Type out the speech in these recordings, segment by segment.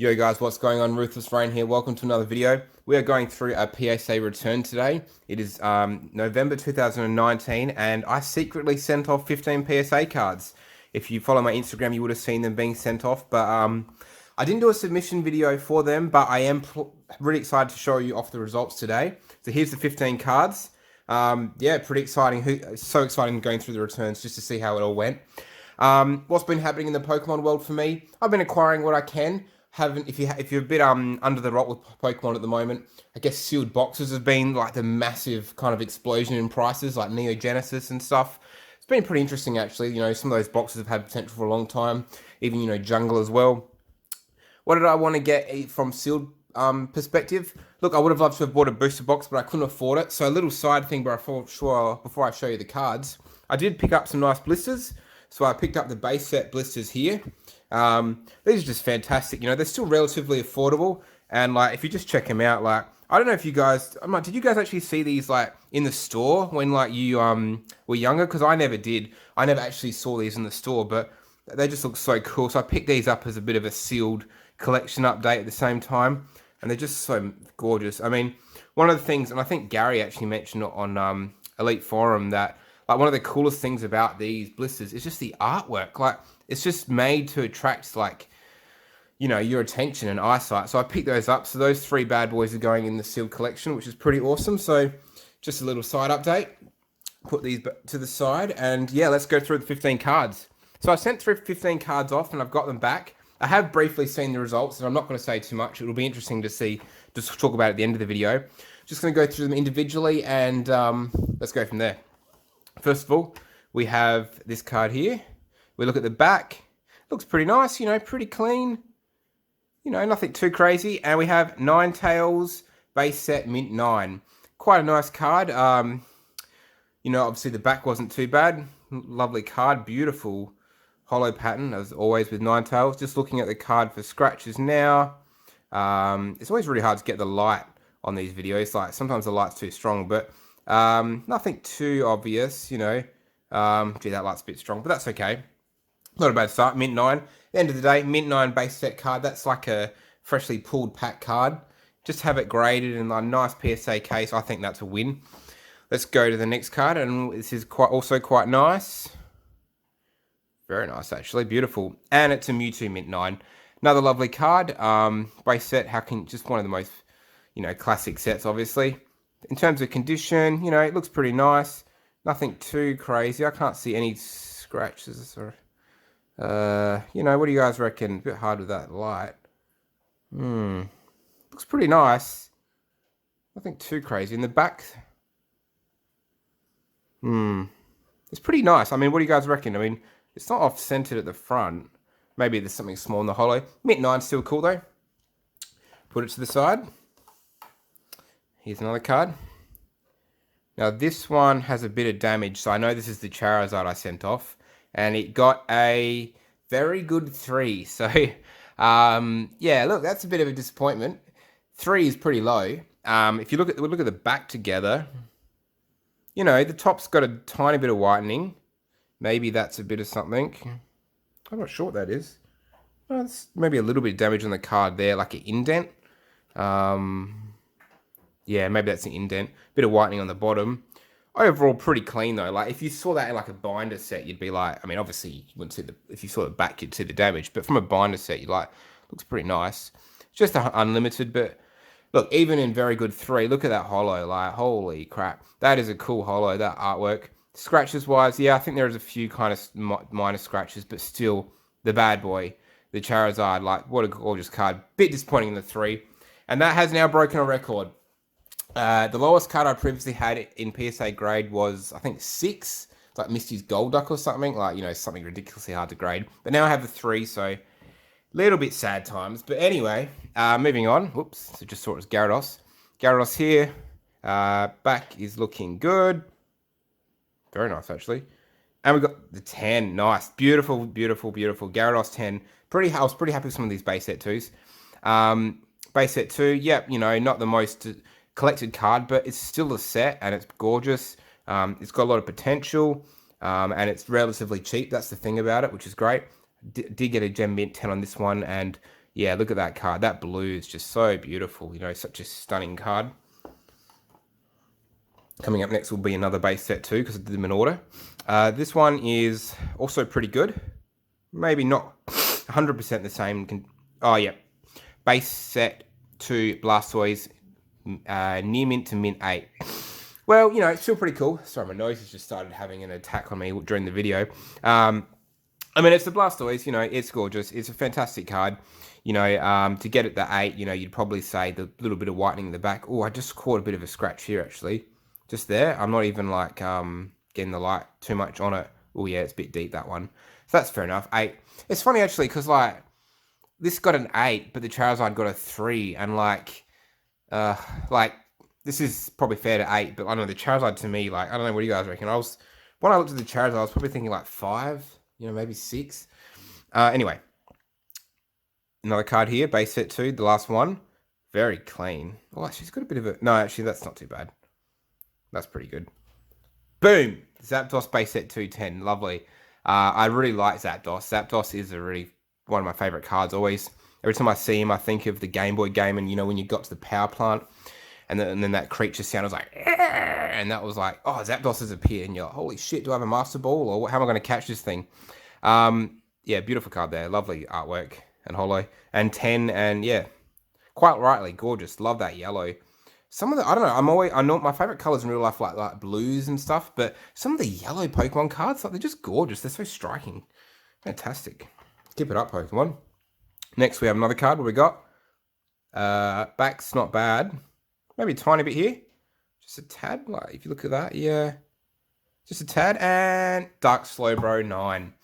Yo guys, what's going on? Ruthless Rain here. Welcome to another video. We are going through a PSA return today. It is November 2019 and I secretly sent off 15 PSA cards. If you follow my Instagram, you would have seen them being sent off, but I didn't do a submission video for them, but I am really excited to show you off the results today. So here's the 15 cards. Yeah, pretty exciting. So exciting going through the returns just to see how it all went. What's been happening in the Pokemon world for me? I've been acquiring what I can. If you're a bit under the rock with Pokemon at the moment, I guess sealed boxes have been like the massive kind of explosion in prices, like Neo Genesis and stuff. It's been pretty interesting actually. You know, some of those boxes have had potential for a long time. Even Jungle as well. What did I want to get from sealed perspective? Look, I would have loved to have bought a booster box, but I couldn't afford it. So a little side thing, but before I show you the cards, I did pick up some nice blisters. So I picked up the base set blisters here. These are just fantastic. They're still relatively affordable. And like, if you just check them out, like, I don't know if you guys, did you guys actually see these like in the store when like you were younger? Because I never did. I never actually saw these in the store, but they just look so cool. So I picked these up as a bit of a sealed collection update at the same time. And they're just so gorgeous. I mean, one of the things, and I think Gary actually mentioned it on Elite Forum, that like one of the coolest things about these blisters is just the artwork. Like, it's just made to attract like, your attention and eyesight. So I picked those up. So those three bad boys are going in the sealed collection, which is pretty awesome. So just a little side update. Put these to the side, and yeah, let's go through the 15 cards. So I sent through 15 cards off, and I've got them back. I have briefly seen the results, and I'm not going to say too much. It'll be interesting to see, just talk about it at the end of the video. Just going to go through them individually, and let's go from there. First of all, we have this card here. We look at the back. Looks pretty nice, pretty clean. Nothing too crazy. And we have Ninetales base set mint 9. Quite a nice card. Obviously the back wasn't too bad. Lovely card. Beautiful hollow pattern, as always with Ninetales. Just looking at the card for scratches now. It's always really hard to get the light on these videos. Like, sometimes the light's too strong, but nothing too obvious, Gee, that light's a bit strong, but that's okay. Not a bad start. Mint 9. At the end of the day, Mint 9 base set card. That's like a freshly pulled pack card. Just have it graded in a nice PSA case. I think that's a win. Let's go to the next card, and this is also quite nice. Very nice, actually. Beautiful. And it's a Mewtwo Mint 9. Another lovely card. Base set. Just one of the most, classic sets, obviously. In terms of condition, it looks pretty nice. Nothing too crazy. I can't see any scratches or, what do you guys reckon? A bit hard with that light. Looks pretty nice. Nothing too crazy. In the back, it's pretty nice. I mean, what do you guys reckon? I mean, it's not off-centered at the front. Maybe there's something small in the hollow. Mint 9's still cool, though. Put it to the side. Here's another card. Now, this one has a bit of damage, so I know this is the Charizard I sent off. And it got a very good 3. So, yeah, look, that's a bit of a disappointment. 3 is pretty low. If you look at the back together, the top's got a tiny bit of whitening. Maybe that's a bit of something. I'm not sure what that is. Well, it's maybe a little bit of damage on the card there, like an indent. Yeah, maybe that's an indent. Bit of whitening on the bottom. Overall, pretty clean though. Like, if you saw that in like a binder set, you'd be like, I mean, obviously you wouldn't see if you saw the back, you'd see the damage. But from a binder set, you'd like, looks pretty nice. It's just unlimited, but look, even in very good 3, look at that hollow. Like, holy crap, that is a cool hollow. That artwork. Scratches wise, yeah, I think there's a few kind of minor scratches, but still, the bad boy, the Charizard, like, what a gorgeous card. Bit disappointing in the 3, and that has now broken a record. The lowest card I previously had in PSA grade was, I think, 6. It's like Misty's Golduck or something. Like, something ridiculously hard to grade. But now I have a 3, so a little bit sad times. But anyway, moving on. Whoops, so just saw it was Gyarados. Gyarados here. Back is looking good. Very nice, actually. And we've got the 10. Nice. Beautiful, beautiful, beautiful. Gyarados 10. I was pretty happy with some of these base set 2s. Base set 2, yep, not the most collected card, but it's still a set and it's gorgeous. It's got a lot of potential, and it's relatively cheap. That's the thing about it, which is great. Did get a gem mint 10 on this one, and Yeah, look at that card. That blue is just so beautiful. You know, such a stunning card. Coming up next will be another base set too, because I did them in order. This one is also pretty good. Maybe not 100% the same. Oh, yeah. Base set 2 Blastoise, near mint to mint 8. Well, you know, it's still pretty cool. Sorry, my nose has just started having an attack on me during the video. I mean, it's the Blastoise, you know, it's gorgeous. It's a fantastic card. You know, to get it the 8, you know, you'd probably say the little bit of whitening in the back. Oh, I just caught a bit of a scratch here, actually. Just there. I'm not even, like, getting the light too much on it. Oh, yeah, it's a bit deep, that one. So that's fair enough. 8. It's funny, actually, because, like, this got an 8, but the Charizard got a 3. And, like, this is probably fair to 8, but I don't know, the Charizard to me, like, I don't know, what do you guys reckon? When I looked at the Charizard, I was probably thinking, like, 5. You know, maybe 6. Anyway. Another card here, base set 2, the last one. Very clean. Oh, she's got a bit of a... No, actually, that's not too bad. That's pretty good. Boom! Zapdos base set 210. Lovely. I really like Zapdos. Zapdos is one of my favorite cards always. Every time I see him, I think of the Game Boy game, and, you know, when you got to the power plant, and then that creature sound was like... And that was like, oh, Zapdos has appeared, and you're like, holy shit, do I have a Master Ball, or how am I going to catch this thing? Yeah, beautiful card there. Lovely artwork. And holo, and 10, and yeah, quite rightly gorgeous. Love that yellow. Some of the, I don't know, I know my favorite colors in real life like blues and stuff, but some of the yellow Pokemon cards, like, they're just gorgeous. They're so striking. Fantastic. Keep it up, Pokemon. Next we have another card. What we got? Back's not bad. Maybe a tiny bit here. Just a tad, like, if you look at that, yeah. Just a tad, and Dark Slowbro 9.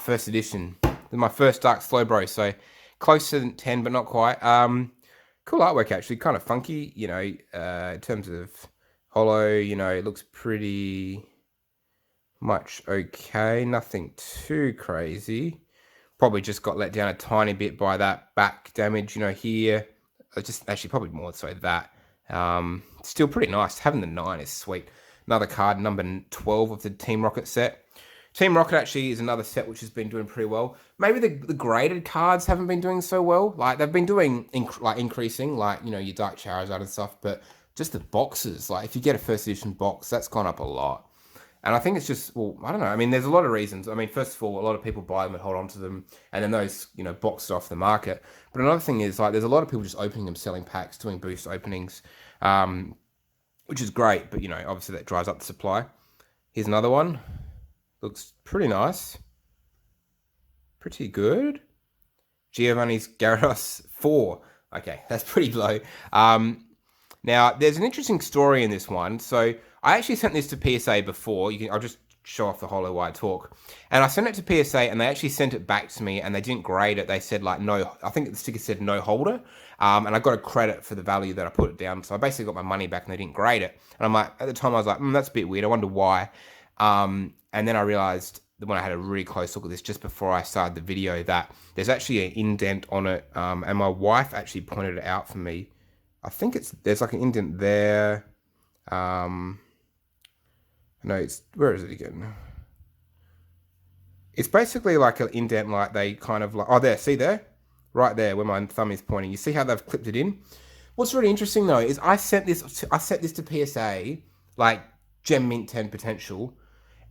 First edition. My first Dark Slowbro, so close to 10, but not quite. Cool artwork, actually, kind of funky, you know, in terms of holo, you know, it looks pretty much okay, nothing too crazy. Probably just got let down a tiny bit by that back damage, you know, here. Just actually probably more so that. Still pretty nice. Having the 9 is sweet. Another card, number 12 of the Team Rocket set. Team Rocket actually is another set which has been doing pretty well. Maybe the graded cards haven't been doing so well. Like, they've been doing, increasing, like, you know, your Dark Charizard and stuff. But just the boxes, like, if you get a first edition box, that's gone up a lot. And I think it's just, well, I don't know. I mean, there's a lot of reasons. I mean, first of all, a lot of people buy them and hold on to them. And then those, you know, boxed off the market. But another thing is, like, there's a lot of people just opening them, selling packs, doing boost openings. Which is great. But, you know, obviously that drives up the supply. Here's another one. Looks pretty nice. Pretty good. Giovanni's Gyarados 4. Okay, that's pretty low. Now, there's an interesting story in this one. So, I actually sent this to PSA before. I'll just show off the holo while I talk. And I sent it to PSA, and they actually sent it back to me, and they didn't grade it. They said, like, no, I think the sticker said no holder. And I got a credit for the value that I put it down. So, I basically got my money back, and they didn't grade it. And I'm like, at the time, I was like, that's a bit weird. I wonder why. And then I realized that when I had a really close look at this just before I started the video, that there's actually an indent on it. And my wife actually pointed it out for me. I think there's like an indent there. No, where is it again? It's basically like an indent, like they kind of like, oh, there, see there? Right there where my thumb is pointing. You see how they've clipped it in? What's really interesting though is I sent this to PSA, like Gem Mint 10 potential.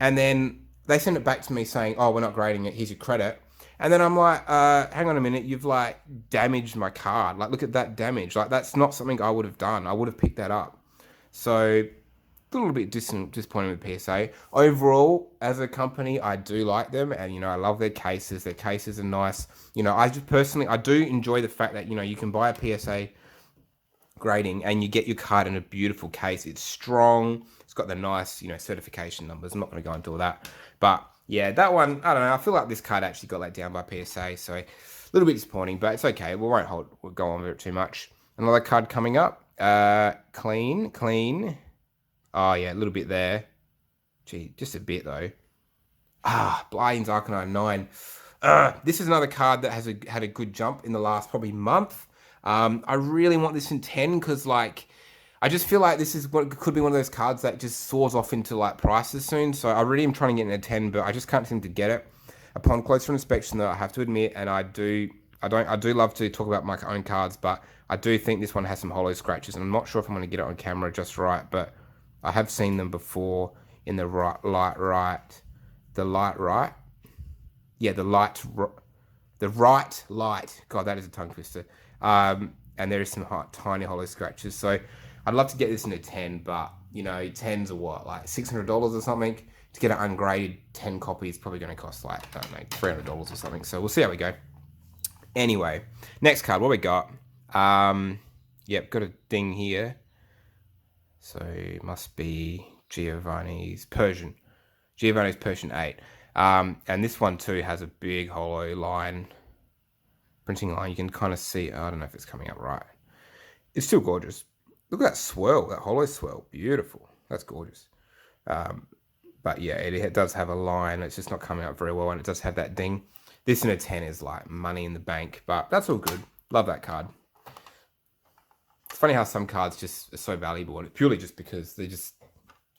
And then they sent it back to me saying, oh, we're not grading it. Here's your credit. And then I'm like, hang on a minute. You've, like, damaged my card. Like, look at that damage. Like, that's not something I would have done. I would have picked that up. So, a little bit disappointed with PSA. Overall, as a company, I do like them. And, you know, I love their cases. Their cases are nice. You know, I do enjoy the fact that, you know, you can buy a PSA grading and you get your card in a beautiful case. It's strong. It's got the nice, you know, certification numbers. I'm not going to go into all that. But, yeah, that one, I don't know. I feel like this card actually got let down by PSA. So, a little bit disappointing, but it's okay. We'll go on with it too much. Another card coming up. Clean. Oh, yeah, a little bit there. Gee, just a bit, though. Blaine's Arcanine 9. This is another card that has had a good jump in the last probably month. I really want this in 10 because, like, I just feel like this is what could be one of those cards that just soars off into, like, prices soon. So I really am trying to get in a 10, but I just can't seem to get it. Upon closer inspection, though, I have to admit, and I do I do love to talk about my own cards, but I do think this one has some holo scratches, and I'm not sure if I'm going to get it on camera just right, but I have seen them before in the light right. Yeah, the right light. God, that is a tongue twister. And there is some tiny holo scratches. So I'd love to get this into 10, but you know, 10s are what, like $600 or something. To get an ungraded 10 copy is probably going to cost like, I don't know, $300 or something. So we'll see how we go. Anyway, next card, what we got? Yep, got a ding here. So it must be Giovanni's Persian 8. And this one too has a big holo line, printing line. You can kind of see, I don't know if it's coming up right. It's still gorgeous. Look at that swirl, that holo swirl. Beautiful. That's gorgeous. But yeah, it does have a line. It's just not coming up very well, and it does have that ding. This in a 10 is like money in the bank, but that's all good. Love that card. It's funny how some cards just are so valuable, and it's purely just because they're just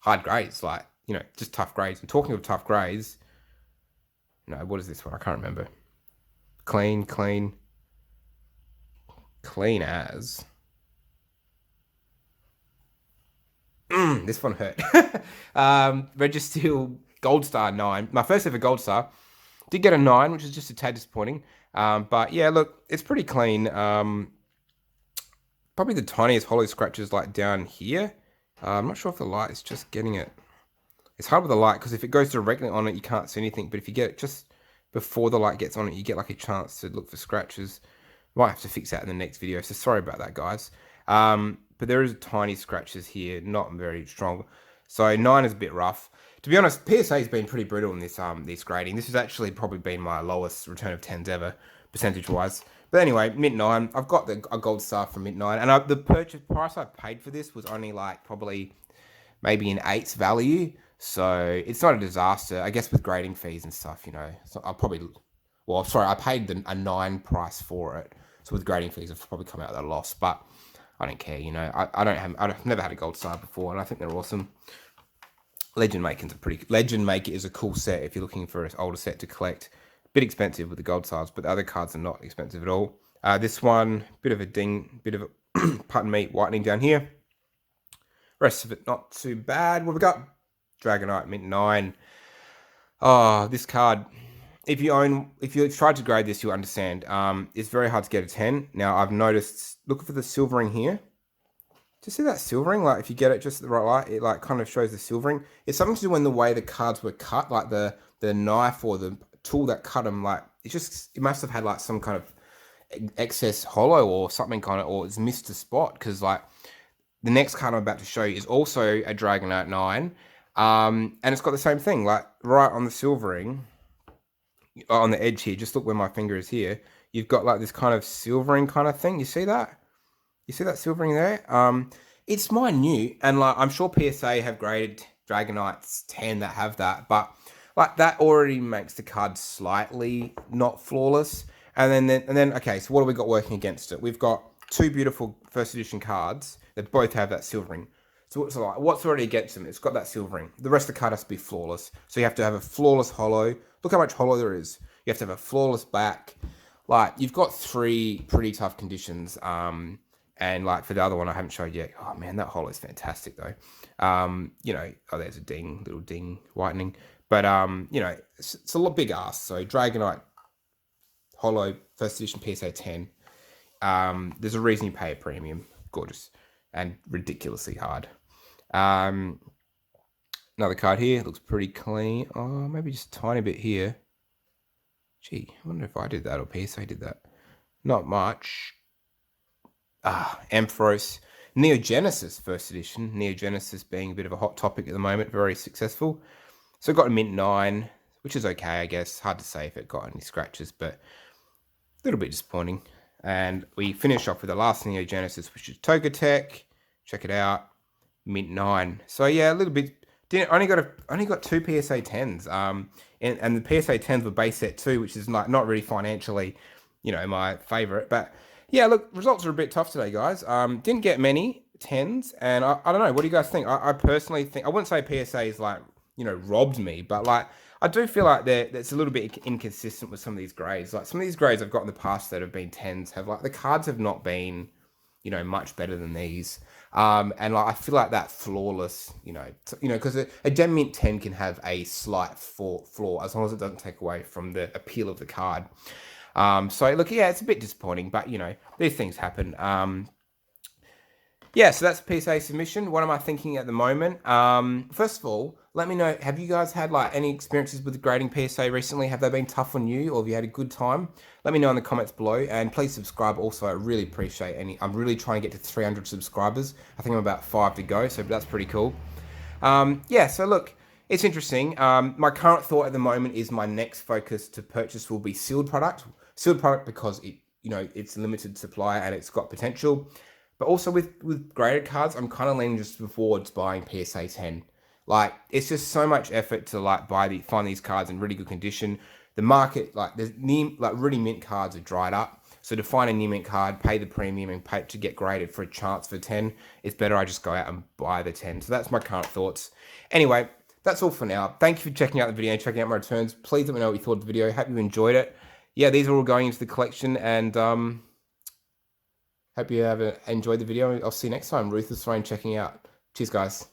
hard grades, like, you know, just tough grades. And talking of tough grades, no, what is this one? I can't remember. Clean as. This one hurt. Registeel Gold Star 9. My first ever Gold Star. Did get a 9, which is just a tad disappointing. But yeah, look, it's pretty clean. Probably the tiniest holo scratches like down here. I'm not sure if the light is just getting it. It's hard with the light because if it goes directly on it, you can't see anything. But if you get it just before the light gets on it, you get like a chance to look for scratches. Might have to fix that in the next video. So sorry about that, guys. But there is tiny scratches here, not very strong. So 9 is a bit rough. To be honest, PSA has been pretty brutal in this grading. This has actually probably been my lowest return of 10s ever, percentage-wise. But anyway, Mint 9. I've got a Gold Star from Mint 9. And the purchase price I paid for this was only like probably maybe an 8's value. So it's not a disaster. I guess with grading fees and stuff, you know. So I'll probably... Well, sorry, I paid a 9 price for it. So with grading fees, I've probably come out at a loss. But I don't care, you know. I've never had a Gold Star before, and I think they're awesome. Legend Maker is a cool set if you're looking for an older set to collect. A bit expensive with the Gold Stars, but the other cards are not expensive at all. This one, bit of a ding, bit of a whitening down here. Rest of it not too bad. What we got? Dragonite Mint 9. Oh, this card. If you tried to grade this, you'll understand. It's very hard to get a 10. Now I've noticed. Look for the silvering here. Do you see that silvering? Like if you get it just at the right light, it like kind of shows the silvering. It's something to do with the way the cards were cut, like the knife or the tool that cut them. Like it must have had like some kind of excess holo or something kind of, or it's missed a spot, because like the next card I'm about to show you is also a Dragonite 9, and it's got the same thing, like right on the silvering, on the edge here. Just look where my finger is here. You've got like this kind of silvering kind of thing. You see that? You see that silvering there? It's minute, and like I'm sure PSA have graded Dragonites 10 that have that, but like that already makes the card slightly not flawless. And then okay, so what have we got working against it? We've got two beautiful first edition cards that both have that silvering. So what's already against them? It's got that silvering. The rest of the card has to be flawless. So you have to have a flawless holo. Look how much holo there is. You have to have a flawless back. Like you've got 3 pretty tough conditions. And like for the other one I haven't showed yet. Oh man, that holo is fantastic though. You know, oh there's a ding, little ding whitening. But you know, it's a lot big ass. So Dragonite holo first edition PSA 10. There's a reason you pay a premium. Gorgeous and ridiculously hard. Another card here, looks pretty clean. Oh, maybe just a tiny bit here. Gee, I wonder if I did that or PSA did that. Not much. Ampharos Neogenesis first edition. Neogenesis being a bit of a hot topic at the moment, very successful. So it got a Mint 9, which is okay, I guess. Hard to say if it got any scratches, but a little bit disappointing. And we finish off with the last Neogenesis, which is Togetic. Check it out, Mint 9. So yeah, a little bit. Only got 2 PSA 10s. And the PSA 10s were base set 2, which is not really financially, you know, my favorite. But yeah, look, results are a bit tough today, guys. Didn't get many 10s, and I don't know. What do you guys think? I personally think, I wouldn't say PSA is like, robbed me. But like, I do feel like that's a little bit inconsistent with some of these grades. Like some of these grades I've got in the past that have been 10s have like the cards have not been, much better than these. And like I feel like that flawless, because a gem mint 10 can have a slight flaw as long as it doesn't take away from the appeal of the card. So look, yeah, it's a bit disappointing, but these things happen. Yeah, so that's PSA submission. What am I thinking at the moment? First of all, let me know, have you guys had like any experiences with grading PSA recently? Have they been tough on you, or have you had a good time? Let me know in the comments below, and please subscribe also. I really appreciate I'm really trying to get to 300 subscribers. I think I'm about 5 to go, so that's pretty cool. Yeah, so look, it's interesting. My current thought at the moment is my next focus to purchase will be sealed product. Sealed product because it's limited supply and it's got potential. But also with graded cards, I'm kind of leaning just towards buying PSA 10. Like, it's just so much effort to like find these cards in really good condition. The market, like really mint cards are dried up. So to find a new mint card, pay the premium and pay to get graded for a chance for 10, it's better I just go out and buy the 10. So that's my current thoughts. Anyway, that's all for now. Thank you for checking out the video and checking out my returns. Please let me know what you thought of the video. Hope you enjoyed it. Yeah, these are all going into the collection, and hope you have enjoyed the video. I'll see you next time. Ruthless Rain checking out. Cheers, guys.